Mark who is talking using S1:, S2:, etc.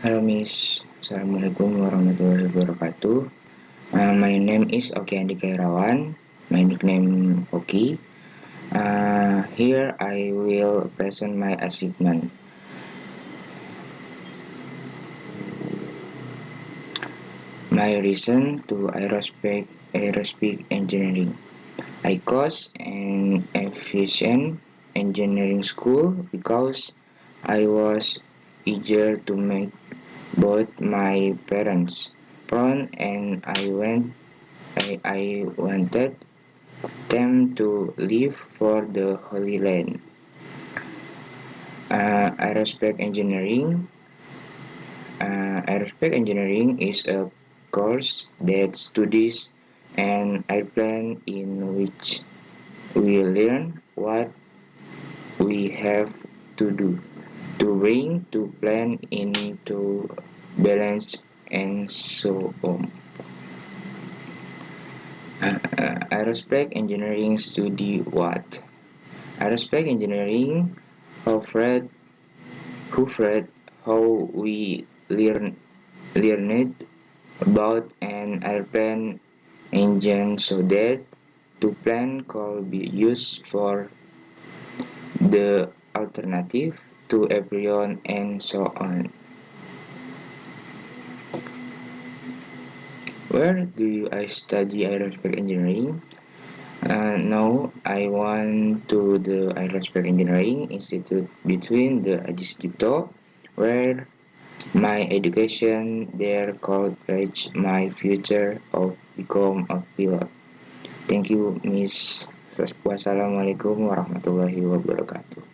S1: Halo Miss, Assalamualaikum warahmatullahi wabarakatuh. My name is Oki Andika Irawan. My nickname Oki. Here I will present my achievement. My reason to aerospace engineering. I chose an aviation engineering school because I was eager to make both my parents proud, and I wanted them to leave for the Holy Land. Aerospace engineering is a course that studies an airplane in which we learn what we have to do to bring to plan into balance and so on. Aerospace engineering study what? Aerospace engineering offered how we learned about an airplane engine so that the plane could be used for the alternative to aviation and so on. Where do I study aerospace engineering? Now I went to the Aerospace Engineering Institute between the Aji Sucipto, where my education there could reach my future of become a pilot. Thank you, Miss. Wassalamualaikum warahmatullahi wabarakatuh.